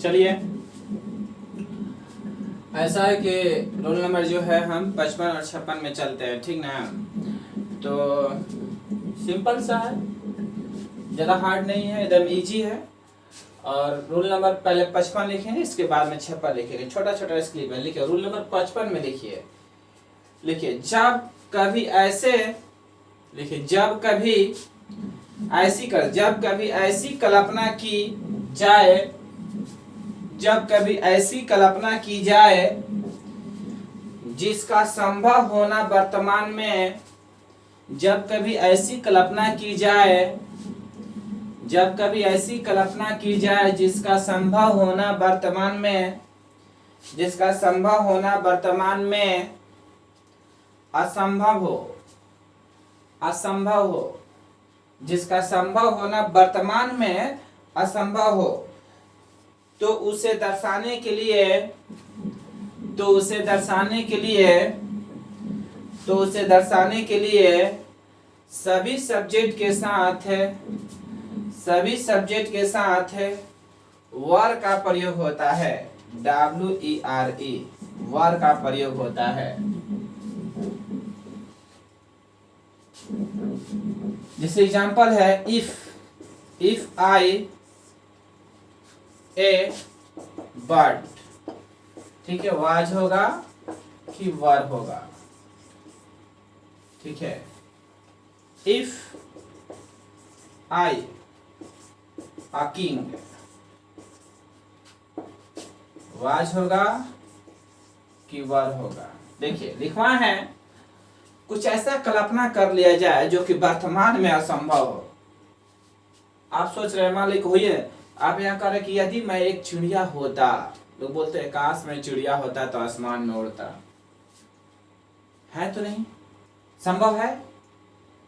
चलिए, ऐसा है कि रोल नंबर जो है हम 55 और 56 में चलते हैं, ठीक ना। तो सिंपल सा है, ज़्यादा हार्ड नहीं है, एकदम इजी है। और रोल नंबर पहले 55 लिखेंगे, इसके बाद में 56 लिखेंगे। छोटा छोटा स्क्रिप्ट है, लिखिए। रोल नंबर 55 में लिखिए, जब कभी ऐसे, लिखिए जब कभी ऐसी कल्पना की जाए, जब कभी ऐसी कल्पना की जाए जिसका संभव होना वर्तमान में, जब कभी ऐसी कल्पना की जाए, जब कभी ऐसी कल्पना की जाए जिसका संभव होना वर्तमान में, जिसका संभव होना वर्तमान में असंभव हो, असंभव हो, जिसका संभव होना वर्तमान में असंभव हो, तो उसे दर्शाने के लिए, तो उसे दर्शाने के लिए, तो उसे दर्शाने के लिए सभी सब्जेक्ट के साथ, सभी सब्जेक्ट के साथ वर का प्रयोग होता है। WERE, वर का प्रयोग होता है। जैसे एग्जांपल है, इफ आई ए बर्ड, ठीक है, वाज होगा कि वर होगा, ठीक है। If I a king, was होगा कि वर होगा। देखिए लिखवा है, कुछ ऐसा कल्पना कर लिया जाए जो कि वर्तमान में असंभव हो। आप सोच रहे हैं, मान लीजिए होइए, आप यहाँ कह रहे कि यदि मैं एक चिड़िया होता, लोग बोलते हैं काश मैं चिड़िया होता तो आसमान में उड़ता, है तो नहीं, संभव है।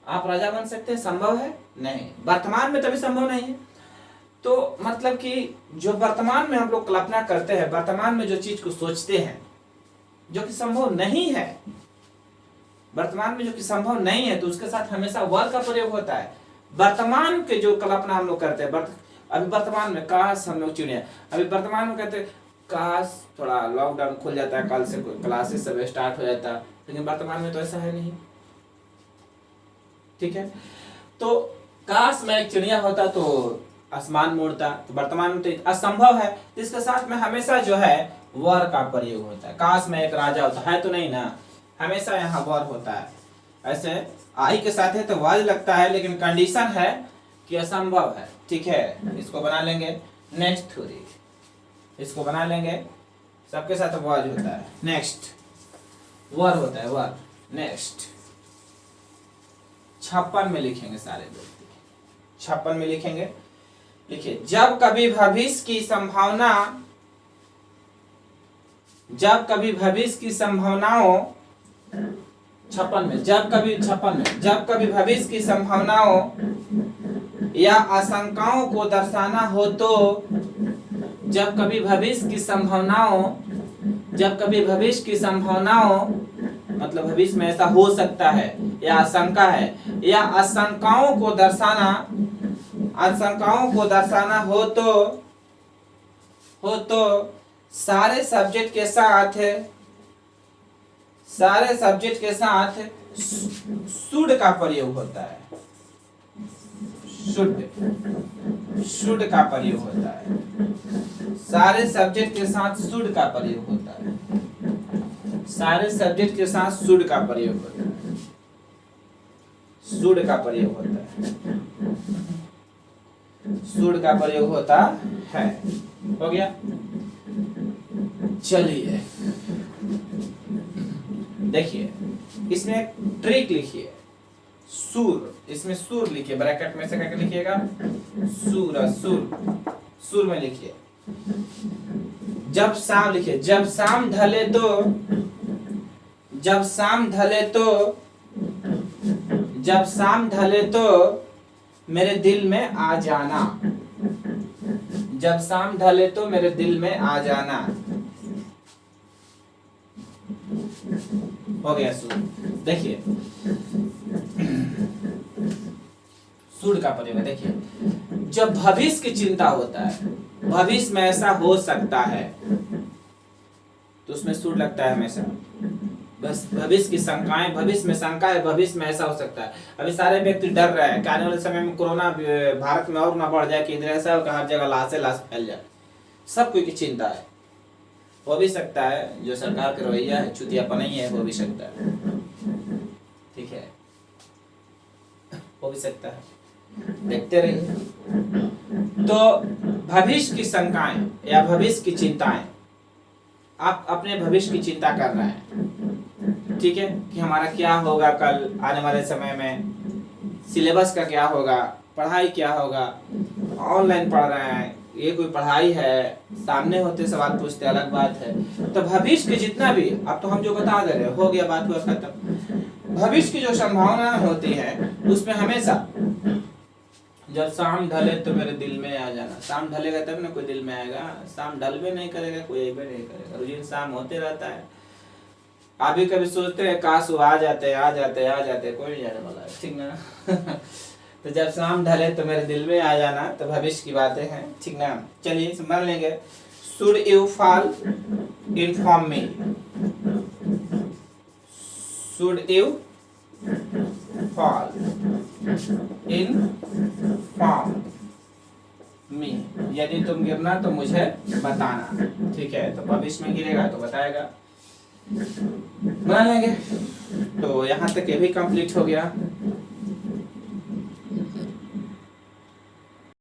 आप राजा बन सकते हैं, संभव है नहीं, वर्तमान में तभी संभव नहीं है। तो मतलब कि जो वर्तमान में हम लोग कल्पना करते हैं, वर्तमान में जो चीज को सोचते हैं जो कि संभव नहीं है, वर्तमान में जो कि संभव नहीं है, तो उसके साथ हमेशा वर का प्रयोग होता है। वर्तमान के जो कल्पना हम लोग करते हैं, अभी वर्तमान में काश हम लोग चिड़िया, अभी वर्तमान में कहते हैं काश थोड़ा लॉकडाउन खुल जाता है, कल से क्लासेस सब स्टार्ट हो जाता, लेकिन वर्तमान में तो ऐसा है नहीं, ठीक है। तो काश मैं एक चिड़िया होता तो आसमान में उड़ता, तो वर्तमान में तो असंभव है, तो इसके साथ में हमेशा जो है वर का प्रयोग होता है। काश मैं एक राजा होता, है तो नहीं ना, हमेशा यहाँ वर होता है। ऐसे आई के साथ है तो वाज लगता है, लेकिन कंडीशन है कि असंभव है, ठीक है। इसको बना लेंगे नेक्स्ट थ्योरी, इसको बना लेंगे, सबके साथ वाज होता है, नेक्स्ट वर होता है, वर। नेक्स्ट 56 में लिखेंगे सारे व्यक्ति, 56 में लिखेंगे, लिखिए जब कभी भविष्य की संभावना, जब कभी भविष्य की संभावनाओं, 56 में, जब कभी 56 में, जब कभी भविष्य की संभावनाओं या आशंकाओं को दर्शाना हो, तो जब कभी भविष्य की संभावनाओं, जब कभी भविष्य की संभावनाओं मतलब भविष्य में ऐसा हो सकता है या आशंका है, या आशंकाओं को दर्शाना, आशंकाओं को दर्शाना हो तो सारे सब्जेक्ट के साथ, सारे सब्जेक्ट के साथ शुड का प्रयोग होता है। शुड का प्रयोग होता है, सारे सब्जेक्ट के साथ शुड का प्रयोग होता है, सारे सब्जेक्ट के साथ शुड का प्रयोग होता है, शुड का प्रयोग होता है, शुड का प्रयोग होता है। हो गया। चलिए देखिए, इसमें एक ट्रिक लिखिए, सुर, इसमें सुर लिखिए, ब्रैकेट में से करके लिखिएगा, सुर, सुर, सुर में लिखिए। जब शाम लिखिए, जब शाम ढले तो, जब शाम ढले तो, जब शाम ढले तो मेरे दिल में आ जाना, जब शाम ढले तो मेरे दिल में आ जाना। हो गया सुर। देखिए सुर का प्रयोग है, देखिए जब भविष्य की चिंता होता है, भविष्य में ऐसा हो सकता है, तो उसमें सूट लगता है हमेशा। बस भविष्य की शंकाएं, भविष्य में शंका है, भविष्य में ऐसा हो सकता है। अभी सारे व्यक्ति डर रहे हैं कि आने वाले समय में कोरोना भारत में और ना बढ़ जाए, कि इधर ऐसा हो कि हर जगह लाश फैल जाए। सब कोई की चिंता है। हो भी सकता है जो सरकार का रवैया है, चुतियापन नहीं है, हो भी सकता है, ठीक है, हो भी सकता है, देखते रहिए। तो भविष्य की शंकाएं या भविष्य की चिंताएं, आप अपने भविष्य की चिंता कर रहे हैं, ठीक है, कि हमारा क्या होगा कल आने वाले समय में, सिलेबस का क्या होगा, पढ़ाई क्या होगा, ऑनलाइन पढ़ रहे हैं, ये कोई पढ़ाई है, सामने होते सवाल पूछते अलग बात है। तो भविष्य के जितना भी, अब तो हम जो बता दे रहे हो गया, बात हुआ खत्म। भविष्य की जो संभावना होती है उसमें हमेशा जब शाम ढले तो मेरे दिल में आ जाना, शाम ढलेगा तब ना कोई दिल में आएगा, शाम ढलबे नहीं करेगा, कोई अबे नहीं करेगा, रोज दिन शाम होते रहता है। आप भी कभी सोचते हैं काश वो आ जाते, कोई नहीं जाने वाला है, ठीक ना। तो जब शाम ढले तो मेरे दिल में आ जाना, तो भविष्य की बातें हैं, ठीक ना। चलिए मान लेंगे, should you fall inform me, should you fall inform me, यदि तुम गिरना तो मुझे बताना, ठीक है। तो भविष्य में गिरेगा तो बताएगा, मान लेंगे। तो यहाँ तक ये भी कंप्लीट हो गया।